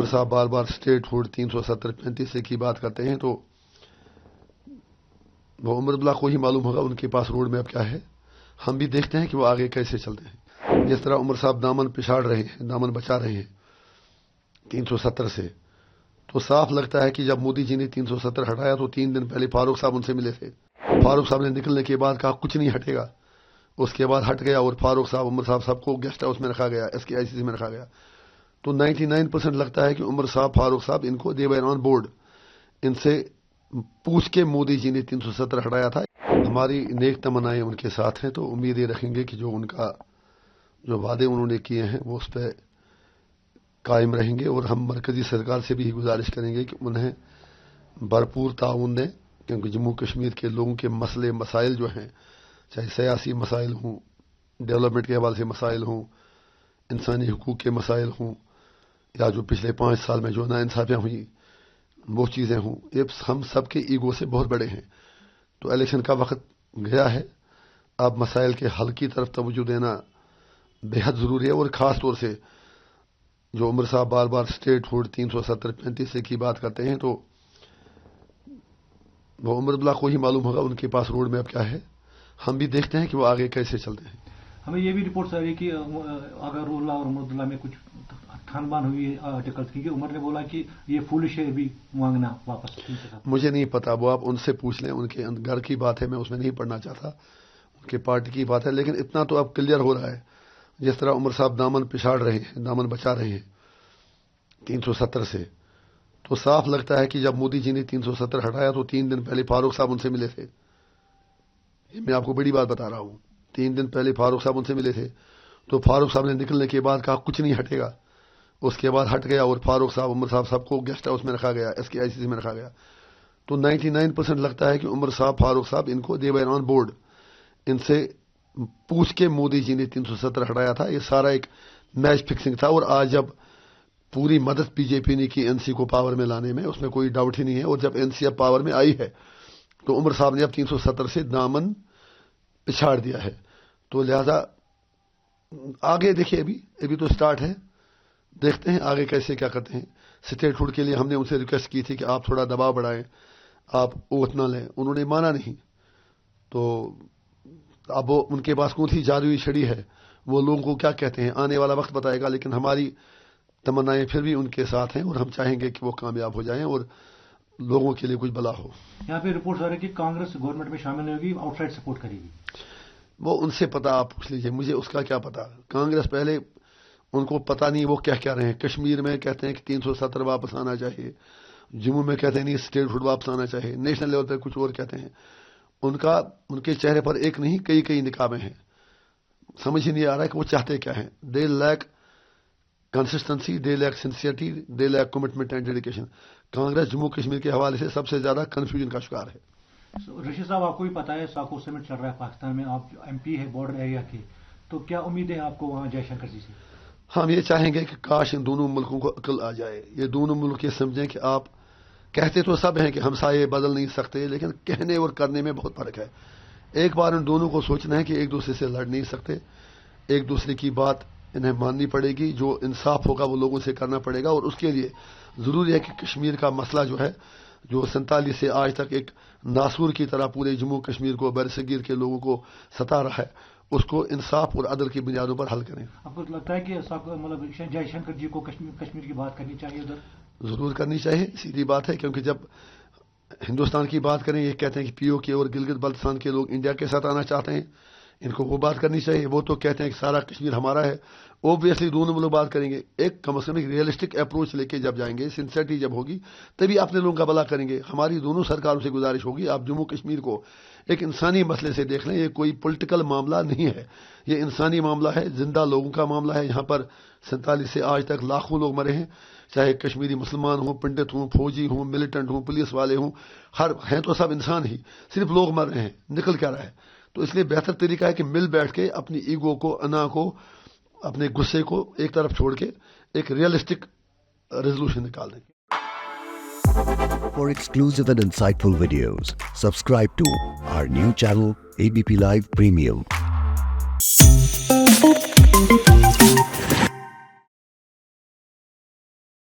साहब बार बार state hood 370-35 की बात करते हैं, तो वो उमर अब्दुल्ला को ही मालूम होगा उनके पास रोड मैप क्या है। हम भी देखते हैं कि वो आगे कैसे चलते हैं। जिस तरह उमर साहब दामन पिछाड़ रहे हैं, दामन बचा रहे हैं 370 से, तो साफ लगता है कि जब मोदी जी ने 370 हटाया तो 3 दिन पहले फारूक साहब उनसे मिले थे। फारूक साहब ने निकलने के बाद कहा कुछ नहीं हटेगा, उसके बाद हट गया और फारूक साहब उमर साहब सबको गेस्ट हाउस में रखा गया, SKICC में रखा गया। तो 99% लगता है कि उमर साहब फारूक साहब इनको दे वर ऑन बोर्ड, इनसे पूछ के मोदी जी ने 370 हटाया था। हमारी नेक तमन्नाएं उनके साथ हैं, तो उम्मीद ये रखेंगे कि जो वादे उन्होंने किए हैं वो उस पर कायम रहेंगे। और हम मरकजी सरकार से भी गुजारिश करेंगे कि उन्हें भरपूर ताउन दें, क्योंकि जम्मू कश्मीर के लोगों के मसले मसाइल जो हैं, चाहे सियासी मसाइल हों, डेवलपमेंट के हवाले से मसाइल हों, इंसानी हुकूक के मसाइल हों, या जो पिछले 5 साल में जो नाइंसाफियाँ हुई वो चीज़ें हों, ये हम सब के ईगो से बहुत बड़े हैं। तो इलेक्शन का वक्त गया है, अब मसाइल के हल की तरफ तवज्जो देना बेहद ज़रूरी है। और ख़ास तौर से जो उमर साहब बार बार स्टेट हुड 370-35 की बात करते हैं, तो वो उमर अब्दुल्ला को ही मालूम होगा उनके पास रोड मैप क्या है। हम भी देखते हैं कि वो आगे कैसे चलते हैं। हमें ये भी रिपोर्ट आ रही है कि अगरुल्ला और उमरुल्ला में कुछ खानबान हुई है आर्टिकल्स की, उमर ने बोला कि ये फूलिश है भी मांगना वापस। मुझे नहीं पता, वो आप उनसे पूछ लें, उनके घर की बात है, मैं उसमें नहीं पढ़ना चाहता, उनके पार्टी की बात है। लेकिन इतना तो अब क्लियर हो रहा है, जिस तरह उमर साहब दामन पिछाड़ रहे हैं, दामन बचा रहे हैं 370 से, तो साफ लगता है कि जब मोदी जी ने 370 हटाया तो 3 दिन पहले फारूक साहब उनसे मिले थे। ये मैं आपको बड़ी बात बता रहा हूँ, 3 दिन पहले फारूक साहब उनसे मिले थे। तो फारूक साहब ने निकलने के बाद कहा कुछ नहीं हटेगा, उसके बाद हट गया और फारूक साहब उमर साहब सबको गेस्ट हाउस में रखा गया, SKICC में रखा गया। तो 99% लगता है कि उमर साहब फारूक साहब इनको दे वर ऑन बोर्ड, इनसे पूछ के मोदी जी ने 370 हटाया था। ये सारा एक मैच फिक्सिंग था। और आज जब पूरी मदद बीजेपी ने की NC को पावर में लाने में, उसमें कोई डाउट ही नहीं है। और जब NC अब पावर में आई है तो उमर साहब ने अब 370 से दामन पिछाड़ दिया है। तो लिहाजा आगे देखिए, अभी तो स्टार्ट है, देखते हैं आगे कैसे क्या करते हैं। स्टेट हुड के लिए हमने उनसे रिक्वेस्ट की थी कि आप थोड़ा दबाव बढ़ाएं, आप ओथ ना लें, उन्होंने माना नहीं। तो अब वो उनके पास कौन सी जादुई छड़ी है, वो लोगों को क्या कहते हैं, आने वाला वक्त बताएगा। लेकिन हमारी तमन्नाएं फिर भी उनके साथ हैं और हम चाहेंगे कि वो कामयाब हो जाएं और लोगों के लिए कुछ भला हो। यहाँ पे रिपोर्ट आ रही है कि कांग्रेस गवर्नमेंट में शामिल नहीं होगी, आउटसाइड सपोर्ट करेगी। वो उनसे पता, आप पूछ लीजिए, मुझे उसका क्या पता। कांग्रेस पहले उनको पता नहीं वो क्या कह रहे हैं। कश्मीर में कहते हैं कि 370 वापस आना चाहिए, जम्मू में कहते हैं नहीं स्टेट हुड वापस आना चाहिए, नेशनल लेवल पर कुछ और कहते हैं। उनके चेहरे पर एक नहीं कई निकाबें हैं। समझ ही नहीं आ रहा है कि वो चाहते क्या हैं। They lack consistency, they lack sincerity, they lack commitment and dedication. Congress Jammu Kashmir के हवाले से सबसे ज्यादा कंफ्यूजन का शिकार है। ऋषि साहब, आपको भी पता है साको समिट चल रहा है पाकिस्तान में, आप MP है बॉर्डर एरिया के, तो क्या उम्मीद है आपको वहां जयशंकर जी से? हम ये चाहेंगे कि काश इन दोनों मुल्कों को अकल आ जाए। ये दोनों मुल्क ये समझें कि आप कहते तो सब हैं कि हमसाये बदल नहीं सकते, लेकिन कहने और करने में बहुत फर्क है। एक बार इन दोनों को सोचना है कि एक दूसरे से लड़ नहीं सकते, एक दूसरे की बात इन्हें माननी पड़ेगी, जो इंसाफ होगा वो लोगों से करना पड़ेगा। और उसके लिए ज़रूरी है कि कश्मीर का मसला जो है, जो 47 से आज तक एक नासूर की तरह पूरे जम्मू कश्मीर को, बरसगीर के लोगों को सता रहा है, उसको इंसाफ और अदल की बुनियादों पर हल करें। आपको लगता है कि मतलब जयशंकर जी को कश्मीर की बात करनी चाहिए? उधर जरूर करनी चाहिए, सीधी बात है। क्योंकि जब हिंदुस्तान की बात करें, ये कहते हैं कि POK और गिलगित बल्तिस्तान के लोग इंडिया के साथ आना चाहते हैं, इनको वो बात करनी चाहिए। वो तो कहते हैं कि सारा कश्मीर हमारा है। ओब्वियसली दोनों लोग बात करेंगे, एक कम से कम एक रियलिस्टिक अप्रोच लेके जब जाएंगे, सिंसियरिटी जब होगी, तभी अपने लोगों का भला करेंगे। हमारी दोनों सरकारों से गुजारिश होगी, आप जम्मू कश्मीर को एक इंसानी मसले से देख लें। ये कोई पॉलिटिकल मामला नहीं है, ये इंसानी मामला है, जिंदा लोगों का मामला है। यहाँ पर 47 से आज तक लाखों लोग मरे हैं, चाहे कश्मीरी मुसलमान हों, पंडित हों, फौजी हों, मिलिटेंट हों, पुलिस वाले हों, हर हैं तो सब इंसान ही, सिर्फ लोग मर रहे हैं, निकल क्या रहा है। तो इसलिए बेहतर तरीका है कि मिल बैठ के अपनी ईगो को, अना को, अपने गुस्से को एक तरफ छोड़ के एक रियलिस्टिक रेजोल्यूशन निकाल दें। For exclusive and insightful videos, subscribe to our new channel ABP Live Premium.